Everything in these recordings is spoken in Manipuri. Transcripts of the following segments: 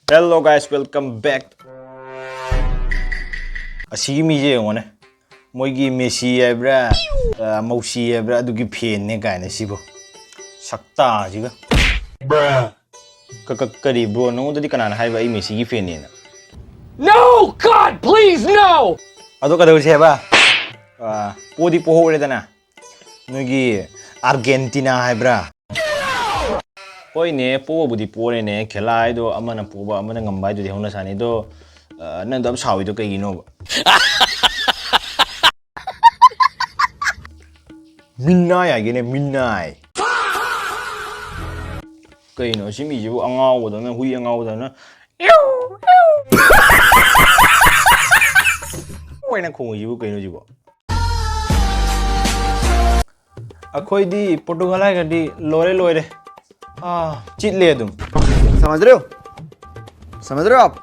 Hello guys, welcome back. Asigi mije yongone. Moigi Messi aibra, Mausi aibra adugi fan ne kaine sibo. Sakta jiga. Bruh. Kari bro, nongo dadi kanana haiba ai Messi gi fan ne na. No! God, please, no! Ado kada usi ba? Podi poho re dana. Nogi Argentina haibra. Poi ne po budi pore ne khelai do amana poba amana ngambai do hona sani do nan dam sawi do kai gino Minai ya gene minai kai no simi jibu angau do na hui angau do na Wai na khong jibu kai no jibu Akhoi di Portugal ai ga di lore cheat le dum समझ रहे हो आप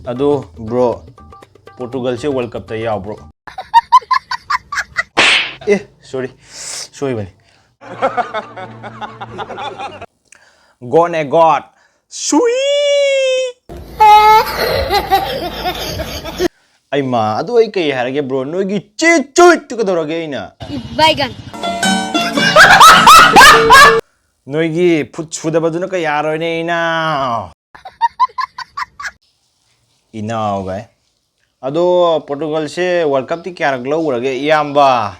ado bro Portugal se World Cup ta yaw bro sorry bani gone god sweet ai ma ado ai kai harage bro no gi cheat to ka dorage ina Baigan. Noigi put chuda baduna ka yaro ne ina gai ado Portugal se World Cup ti kya glo urage yamba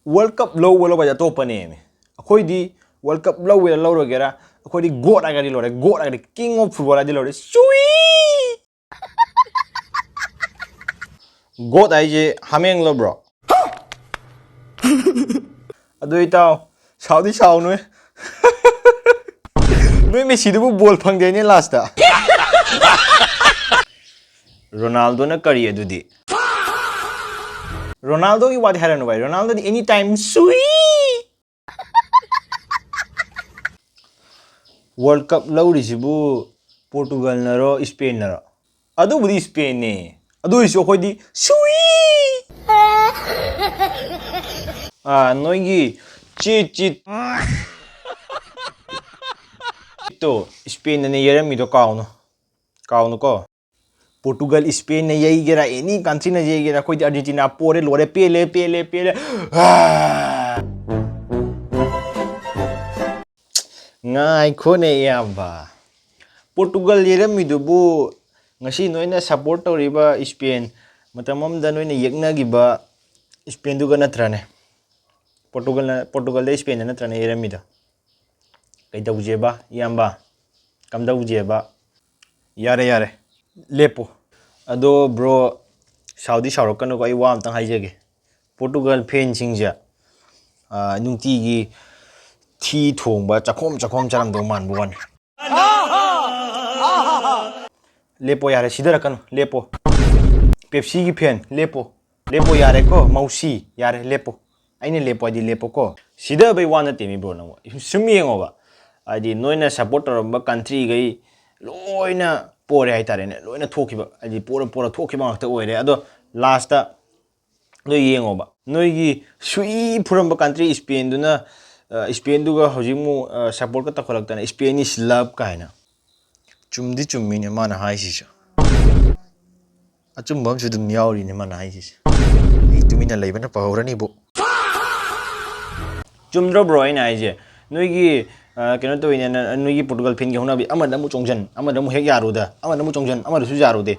World Cup low wala ba to pane me akhoi di World Cup low wala low rogera akhoi di god aga di lore god aga king of football di lore sui god ai je hameng lo bro ado itao saudi sao noi noi Messi du ball phang de ne last ta Ronaldo na kari adudi Ronaldo ki wadi harano bhai Ronaldo di anytime sweet World Cup lauri sibu Portugal na ro Spain na ro adu budi Spain ne adu iso khoi di sweet noigi cheat to Spain ne yerami do kauno ko Portugal Spain ne yai gera any country na yai gera khoi Argentina pore lore pele ngai khone yamba Portugal yerami do bu ngasi noina support toriba Spain matamam da noina yekna giba Spain du gana trane Portugal de Spain na trane yerami da kai da ujeba yamba kam da ujeba yare lepo ado bro Saudi Sarokano ko ai wa amtang haijege Portugal fan singja nungti gi thi thongba chakhom charam do man buwan lepo yare sidara kanu lepo Pepsi gi fan lepo yare ko mausi yare lepo aine lepo di lepo ko sida bai wana temi bro na sumi ngoba adi noina supporter ba country gai loina pore hai tare ne loina thokiba adi pora thokiba ngakta oire ado last ta no yengoba noigi sui phuram ba country Spain duna Spain duga hojimu support ka takholak ta Spanish love kaina chummi ne mana hai si achum bam chu dum yauri ne mana hai si ei tumina leibana pahorani bo chumdro bro ina aije noigi keno to ina noigi Portugal fan gi honabi amada mu chongjan amada mu hek yaruda amada mu chongjan amada su yarude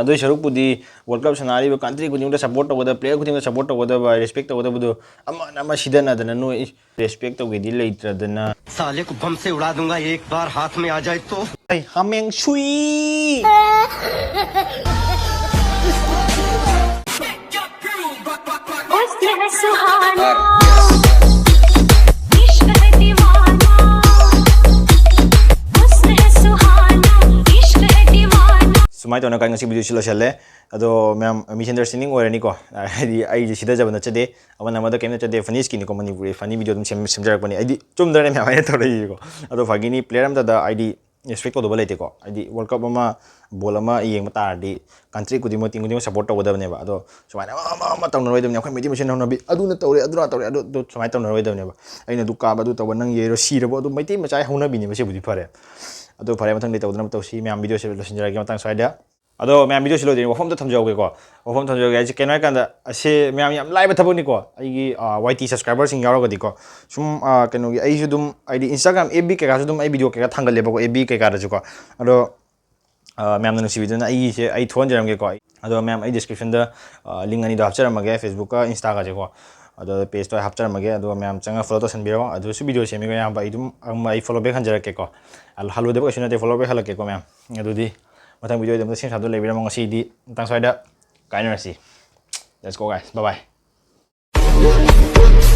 doi saruk pudi World Cup sanari ba country ku ninda support to wada player ku ninda support to wada ba respect to wada budo ama sidana dana no respect to gedi leitra dana साले को बम से उड़ा दूंगा एक बार हाथ में आ जाए तो ai hameng sui Sumai to na kai ngasi video silo shale ado ma'am misunderstanding ore ni ko ai sida jaba na chade awan amada kemna chade funny skin ko mani funny video dum semjar pani ai chum dare me ai to rai ko ado fagini player am da id expect ꯇꯧꯗꯕ ꯂꯩꯇꯦꯀꯣ ꯍꯥꯏꯗꯤ ꯋꯥꯔꯜ ꯀꯞ ꯑꯃ ꯕꯣꯜ ꯑꯃ ꯌꯦꯡꯕ ꯇꯥꯔꯗꯤ ꯀꯟꯇ꯭ꯔꯤ ꯈꯨꯗꯤꯡꯃꯛ ꯇꯤꯝ ꯈꯨꯗꯤꯡꯃꯛ ꯁꯞꯄꯣꯔꯠ ꯇꯧꯒꯗꯕꯅꯦꯕ ꯑꯗꯣ ꯁꯨꯃꯥꯏꯅ ꯑꯃ ꯇꯧꯅꯔꯣꯏꯗꯕꯅꯦ ꯑꯩꯈꯣꯏ ꯃꯩꯇꯩ ꯃꯁꯦꯟ ꯍꯧꯅꯕꯤ ꯑꯗꯨꯅ ꯇꯧꯔꯦ ꯑꯗꯨꯅ ꯇꯧꯔꯦ ꯑꯗꯨ ꯁꯨꯃꯥꯏꯅ ꯇꯧꯅꯔꯣꯏꯗꯕꯅꯦꯕ ꯑꯩꯅ ꯑꯗꯨ ꯀꯥꯕ ꯑꯗꯨ ꯇꯧꯕ ꯅꯪ ꯌꯩꯔꯣ ꯁꯤꯔꯕꯣ ꯑꯗꯨ ꯃꯩꯇꯩ ꯃꯆꯥ ꯍꯧꯅꯕꯤꯅꯦꯕ ꯁꯤꯕꯨꯗꯤ ꯐꯔꯦ ꯑꯗꯣ ꯐꯔꯦ ꯃꯊꯪꯗꯤ ꯇꯧꯗꯅꯕ ꯇꯧꯁꯤ ꯃꯌꯥꯝ ꯚꯤꯗꯤꯑꯣꯁꯦ ꯂꯣꯏꯁꯤꯟꯖꯔꯒꯦ ꯃꯇꯥꯡ ꯁ꯭ꯋꯥꯏꯗ ꯑꯗꯣ ꯃꯌꯥꯝ ꯚꯤꯗꯤꯑꯣꯁꯤ ꯂꯣꯏꯗꯣꯏꯅꯤ ꯋꯥꯐꯝꯗ ꯊꯝꯖꯍꯧꯒꯦꯀꯣ ꯋꯥꯐꯝ ꯊꯝꯖꯍꯧꯒꯦ ꯍꯥꯏꯁꯦ ꯀꯩꯅꯣ ꯍꯥꯏꯀꯥꯟꯗ ꯑꯁꯤ ꯃꯌꯥꯝ ꯌꯥꯝ ꯂꯥꯏꯕ ꯊꯕꯛꯅꯤꯀꯣ ꯑꯩꯒꯤ YT ꯁꯕꯁꯀ꯭ꯔꯥꯏꯕꯔꯁꯤꯡ ꯌꯥꯎꯔꯒꯗꯤꯀꯣ ꯁꯨꯝ ꯀꯩꯅꯣꯒꯤ ꯑꯩꯁꯨ ꯑꯗꯨꯝ ꯍꯥꯏꯗꯤ ꯏꯟꯁꯇꯥꯒ꯭ꯔꯥꯝ FB ꯀꯩꯀꯥꯁꯨ ꯑꯗꯨꯝ ꯑꯩ ꯚꯤꯗꯤꯑꯣ ꯀꯩꯀꯥ ꯊꯥꯡꯒꯠꯂꯦꯕꯀꯣ FB ꯀꯩꯀꯥꯗꯁꯨꯀꯣ ꯑꯗꯣ ꯃꯌꯥꯝꯅ ꯅꯨꯡꯁꯤꯕꯤꯗꯨꯅ ꯑꯩꯒꯤꯁꯦ ꯑꯩ ꯊꯣꯛꯍꯟꯖꯔꯝꯒꯦꯀꯣ ꯑꯗꯣ ꯃꯌꯥꯝ ꯑꯩ ꯗꯤꯁꯀ꯭ꯔꯤꯞꯁꯟꯗ ꯂꯤꯡ ꯑꯅꯤꯗꯣ ꯍꯥꯞꯆꯔꯝꯃꯒꯦ ꯐꯦꯁꯕꯨꯛꯀ ꯏꯟꯁꯇꯥꯒꯁꯦꯀꯣ ꯑꯗꯣ ꯄꯦꯖꯇꯣ ꯑꯩ ꯍꯥꯞꯆꯔꯝꯃꯒꯦ ꯑꯗꯨꯒ ꯃꯌꯥꯝ ꯆꯪꯉꯒ ꯐꯣꯂꯣ ꯇꯧꯁꯟꯕꯤꯔꯣ ꯑꯗꯨꯁꯨ ꯚꯤꯗꯤꯑꯣ ꯁꯦꯝꯃꯤꯒꯣ ꯑꯌꯥꯝꯕ ꯑꯩ ꯑꯗꯨꯝ ꯑꯩ ꯐꯣꯂꯣ ꯕꯦꯛ ꯍꯟꯖꯔꯛꯀꯦꯀꯣ ꯍꯜꯂꯣꯏꯗꯕ ꯀꯩꯁꯨ ꯅꯠꯇꯦ ꯐꯣꯂꯣ ꯕꯦꯛ ꯍꯜꯂꯛꯀꯦꯀꯣ ꯃꯌꯥꯝ ꯑꯗꯨꯗꯤ ꯃꯊꯪ ꯚꯤꯗꯤꯑꯣꯗ ꯑꯃꯨꯛ ꯁꯦꯝ ꯁꯥꯕꯗꯣ ꯂꯩꯕꯤꯔꯝꯃꯣ ꯉꯁꯤꯗꯤ ꯃꯇꯥꯡ ꯁ꯭ꯋꯥꯏꯗ ꯀꯥꯏꯅꯔꯁꯤ ꯂꯦꯠꯁ ꯒꯣ ꯒꯥꯏꯁ ꯕꯥꯏ ꯕꯥꯏ